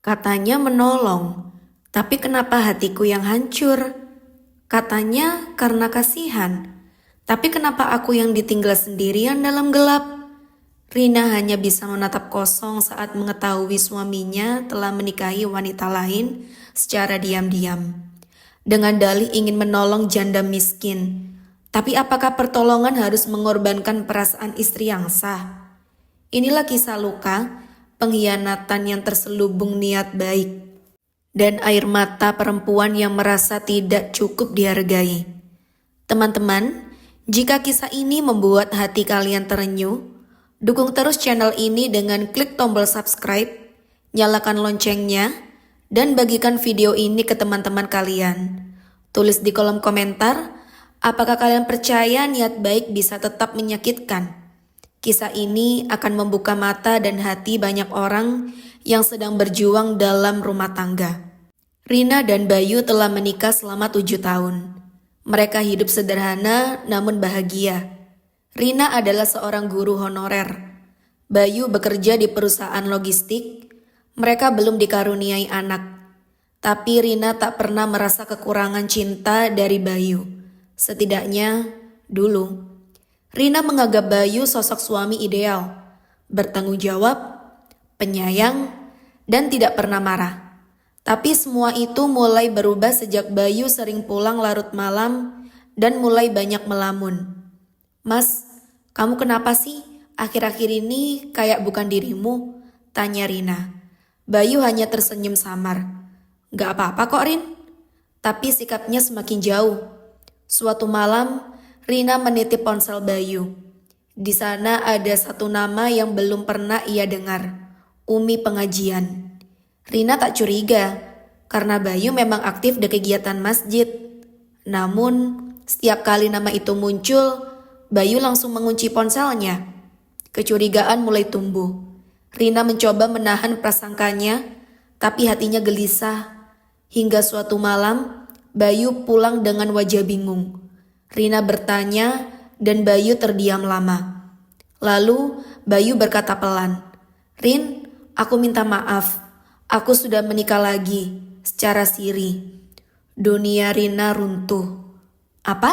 Katanya menolong, tapi kenapa hatiku yang hancur? Katanya karena kasihan, tapi kenapa aku yang ditinggal sendirian dalam gelap? Rina hanya bisa menatap kosong saat mengetahui suaminya telah menikahi wanita lain secara diam-diam. Dengan dalih ingin menolong janda miskin. Tapi apakah pertolongan harus mengorbankan perasaan istri yang sah? Inilah kisah luka, pengkhianatan yang terselubung niat baik, dan air mata perempuan yang merasa tidak cukup dihargai. Teman-teman, jika kisah ini membuat hati kalian terenyuh, dukung terus channel ini dengan klik tombol subscribe, nyalakan loncengnya, dan bagikan video ini ke teman-teman kalian. Tulis di kolom komentar, apakah kalian percaya niat baik bisa tetap menyakitkan? Kisah ini akan membuka mata dan hati banyak orang yang sedang berjuang dalam rumah tangga. Rina dan Bayu telah menikah selama 7 tahun. Mereka hidup sederhana namun bahagia. Rina adalah seorang guru honorer. Bayu bekerja di perusahaan logistik. Mereka belum dikaruniai anak. Tapi Rina tak pernah merasa kekurangan cinta dari Bayu. Setidaknya dulu. Rina menganggap Bayu sosok suami ideal, bertanggung jawab, penyayang, dan tidak pernah marah. Tapi semua itu mulai berubah sejak Bayu sering pulang larut malam dan mulai banyak melamun. "Mas, kamu kenapa sih? Akhir-akhir ini kayak bukan dirimu?" tanya Rina. Bayu hanya tersenyum samar. "Gak apa-apa kok, Rin." Tapi sikapnya semakin jauh. Suatu malam, Rina menitip ponsel Bayu. Di sana ada satu nama yang belum pernah ia dengar, Umi Pengajian. Rina tak curiga, karena Bayu memang aktif di kegiatan masjid. Namun, setiap kali nama itu muncul, Bayu langsung mengunci ponselnya. Kecurigaan mulai tumbuh. Rina mencoba menahan prasangkanya, tapi hatinya gelisah. Hingga suatu malam, Bayu pulang dengan wajah bingung. Rina bertanya dan Bayu terdiam lama. Lalu Bayu berkata pelan, "Rin, aku minta maaf. Aku sudah menikah lagi secara siri." Dunia Rina runtuh. "Apa?"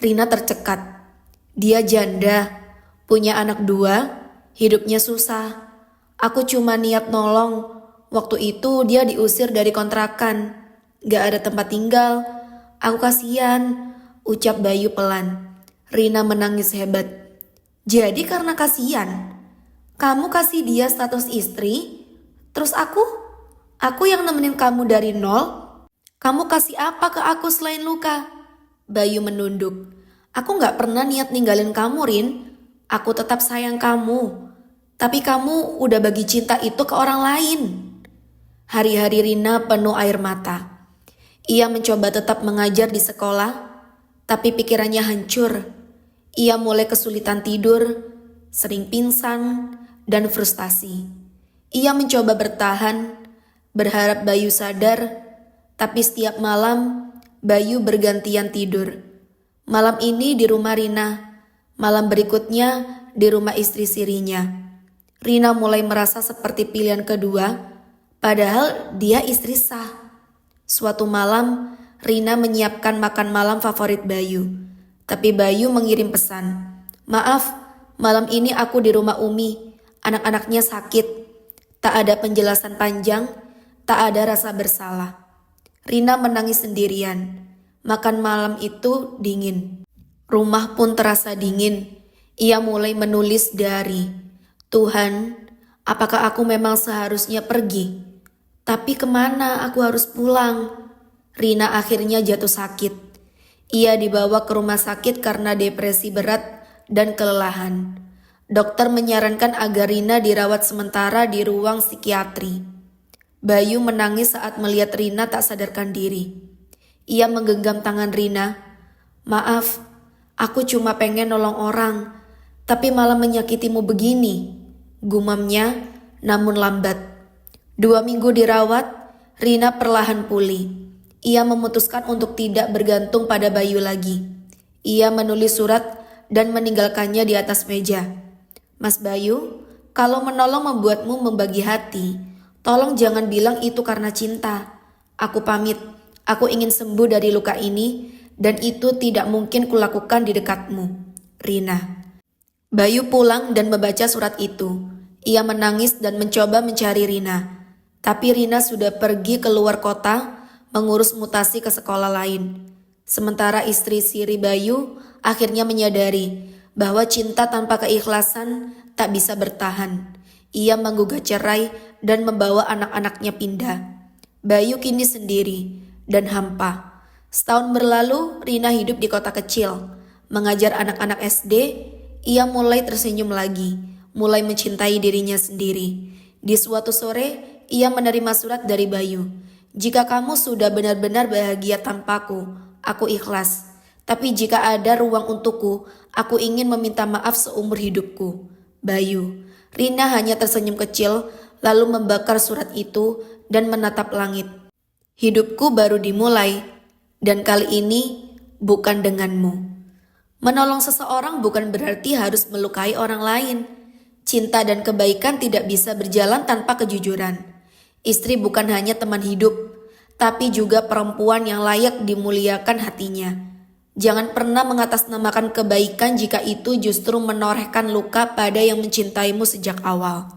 Rina tercekat. Dia janda, punya anak 2, hidupnya susah. "Aku cuma niat nolong. Waktu itu dia diusir dari kontrakan. Gak ada tempat tinggal. Aku kasihan," ucap Bayu pelan. Rina menangis hebat. "Jadi karena kasihan, kamu kasih dia status istri? Terus aku? Aku yang nemenin kamu dari nol? Kamu kasih apa ke aku selain luka?" Bayu menunduk. "Aku gak pernah niat ninggalin kamu, Rin. Aku tetap sayang kamu. Tapi kamu udah bagi cinta itu ke orang lain." Hari-hari Rina penuh air mata. Ia mencoba tetap mengajar di sekolah, tapi pikirannya hancur. Ia mulai kesulitan tidur, sering pingsan, dan frustasi. Ia mencoba bertahan, berharap Bayu sadar, tapi setiap malam Bayu bergantian tidur. Malam ini di rumah Rina, malam berikutnya di rumah istri sirinya. Rina mulai merasa seperti pilihan kedua, padahal dia istri sah. Suatu malam, Rina menyiapkan makan malam favorit Bayu. Tapi Bayu mengirim pesan, "Maaf, malam ini aku di rumah Umi. Anak-anaknya sakit." Tak ada penjelasan panjang, tak ada rasa bersalah. Rina menangis sendirian. Makan malam itu dingin. Rumah pun terasa dingin. Ia mulai menulis dari, "Tuhan, apakah aku memang seharusnya pergi? Tapi kemana aku harus pulang?" Rina akhirnya jatuh sakit. Ia dibawa ke rumah sakit karena depresi berat dan kelelahan. Dokter menyarankan agar Rina dirawat sementara di ruang psikiatri. Bayu menangis saat melihat Rina tak sadarkan diri. Ia menggenggam tangan Rina. "Maaf, aku cuma pengen nolong orang, tapi malah menyakitimu begini," gumamnya, namun lambat. 2 minggu dirawat, Rina perlahan pulih. Ia memutuskan untuk tidak bergantung pada Bayu lagi. Ia menulis surat dan meninggalkannya di atas meja. "Mas Bayu, kalau menolong membuatmu membagi hati, Tolong jangan bilang itu karena cinta. Aku pamit, aku ingin sembuh dari luka ini dan itu tidak mungkin kulakukan di dekatmu. Rina. Bayu pulang dan membaca surat itu. Ia menangis dan mencoba mencari Rina. Tapi Rina sudah pergi keluar kota mengurus mutasi ke sekolah lain. Sementara istri Siri Bayu akhirnya menyadari bahwa cinta tanpa keikhlasan tak bisa bertahan. Ia menggugat cerai dan membawa anak-anaknya pindah. Bayu kini sendiri dan hampa. Setahun berlalu, Rina hidup di kota kecil. Mengajar anak-anak SD, ia mulai tersenyum lagi, mulai mencintai dirinya sendiri. Di suatu sore, ia menerima surat dari Bayu. Jika kamu sudah benar-benar bahagia tanpaku, aku ikhlas. Tapi jika ada ruang untukku, aku ingin meminta maaf seumur hidupku. Bayu. Rina hanya tersenyum kecil, lalu membakar surat itu dan menatap langit. Hidupku baru dimulai, dan kali ini bukan denganmu. Menolong seseorang bukan berarti harus melukai orang lain. Cinta dan kebaikan tidak bisa berjalan tanpa kejujuran. Istri bukan hanya teman hidup, tapi juga perempuan yang layak dimuliakan hatinya. Jangan pernah mengatasnamakan kebaikan jika itu justru menorehkan luka pada yang mencintaimu sejak awal.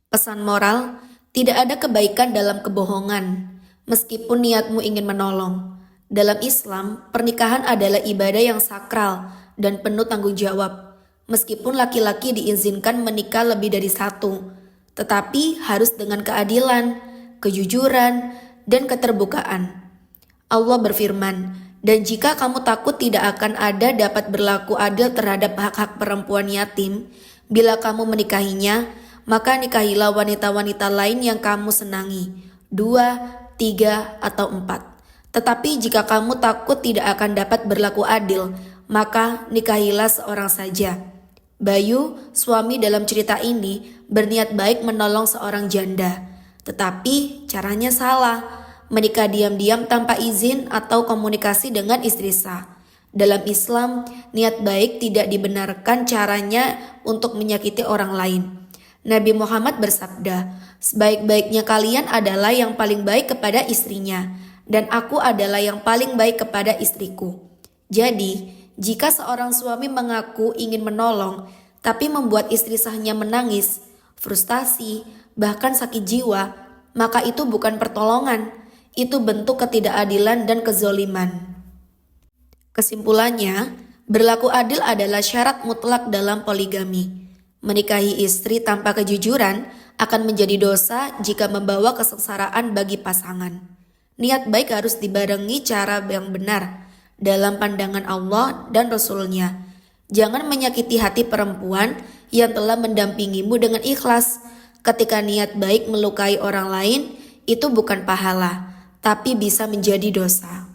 Pesan moral, tidak ada kebaikan dalam kebohongan, meskipun niatmu ingin menolong. Dalam Islam, pernikahan adalah ibadah yang sakral dan penuh tanggung jawab. Meskipun laki-laki diizinkan menikah lebih dari satu, tetapi harus dengan keadilan, kejujuran, dan keterbukaan. Allah berfirman, dan jika kamu takut tidak akan ada dapat berlaku adil terhadap hak-hak perempuan yatim, bila kamu menikahinya, maka nikahilah wanita-wanita lain yang kamu senangi, 2, 3, atau 4. Tetapi jika kamu takut tidak akan dapat berlaku adil, maka nikahilah seorang saja. Bayu, suami dalam cerita ini, berniat baik menolong seorang janda. Tetapi caranya salah. Menikah diam-diam tanpa izin atau komunikasi dengan istri sah. Dalam Islam, niat baik tidak dibenarkan caranya untuk menyakiti orang lain. Nabi Muhammad bersabda, sebaik-baiknya kalian adalah yang paling baik kepada istrinya, dan aku adalah yang paling baik kepada istriku. Jadi, jika seorang suami mengaku ingin menolong, tapi membuat istri sahnya menangis, frustasi, bahkan sakit jiwa, maka itu bukan pertolongan. Itu bentuk ketidakadilan dan kezoliman. Kesimpulannya, berlaku adil adalah syarat mutlak dalam poligami. Menikahi istri tanpa kejujuran akan menjadi dosa jika membawa kesengsaraan bagi pasangan. Niat baik harus dibarengi cara yang benar dalam pandangan Allah dan Rasul-Nya. Jangan menyakiti hati perempuan yang telah mendampingimu dengan ikhlas. Ketika niat baik melukai orang lain, itu bukan pahala, tapi bisa menjadi dosa.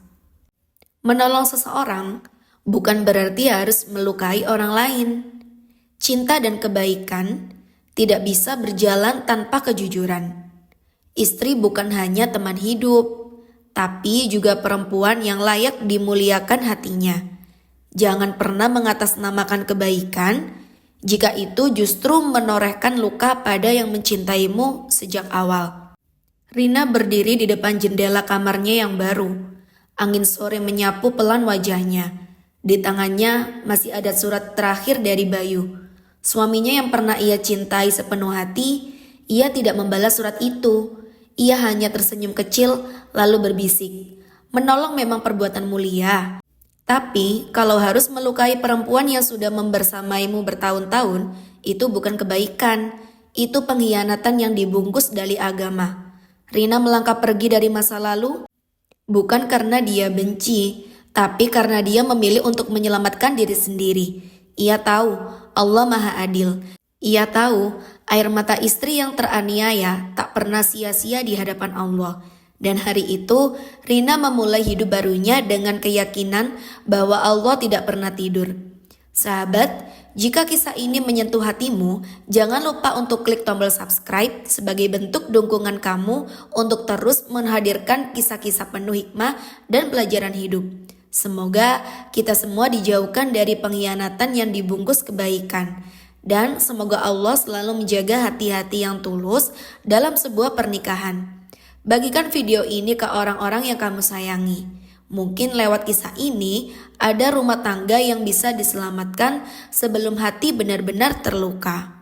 Menolong seseorang bukan berarti harus melukai orang lain. Cinta dan kebaikan tidak bisa berjalan tanpa kejujuran. Istri bukan hanya teman hidup, tapi juga perempuan yang layak dimuliakan hatinya. Jangan pernah mengatasnamakan kebaikan jika itu justru menorehkan luka pada yang mencintaimu sejak awal. Rina berdiri di depan jendela kamarnya yang baru. Angin sore menyapu pelan wajahnya. Di tangannya masih ada surat terakhir dari Bayu. Suaminya yang pernah ia cintai sepenuh hati, ia tidak membalas surat itu. Ia hanya tersenyum kecil lalu berbisik, menolong memang perbuatan mulia. Tapi kalau harus melukai perempuan yang sudah membersamaimu bertahun-tahun, itu bukan kebaikan. Itu pengkhianatan yang dibungkus dari agama. Rina melangkah pergi dari masa lalu, bukan karena dia benci, tapi karena dia memilih untuk menyelamatkan diri sendiri. Ia tahu Allah Maha Adil. Ia tahu air mata istri yang teraniaya tak pernah sia-sia di hadapan Allah. Dan hari itu Rina memulai hidup barunya dengan keyakinan bahwa Allah tidak pernah tidur. Sahabat, jika kisah ini menyentuh hatimu, jangan lupa untuk klik tombol subscribe sebagai bentuk dukungan kamu untuk terus menghadirkan kisah-kisah penuh hikmah dan pelajaran hidup. Semoga kita semua dijauhkan dari pengkhianatan yang dibungkus kebaikan. Dan semoga Allah selalu menjaga hati-hati yang tulus dalam sebuah pernikahan. Bagikan video ini ke orang-orang yang kamu sayangi. Mungkin lewat kisah ini ada rumah tangga yang bisa diselamatkan sebelum hati benar-benar terluka.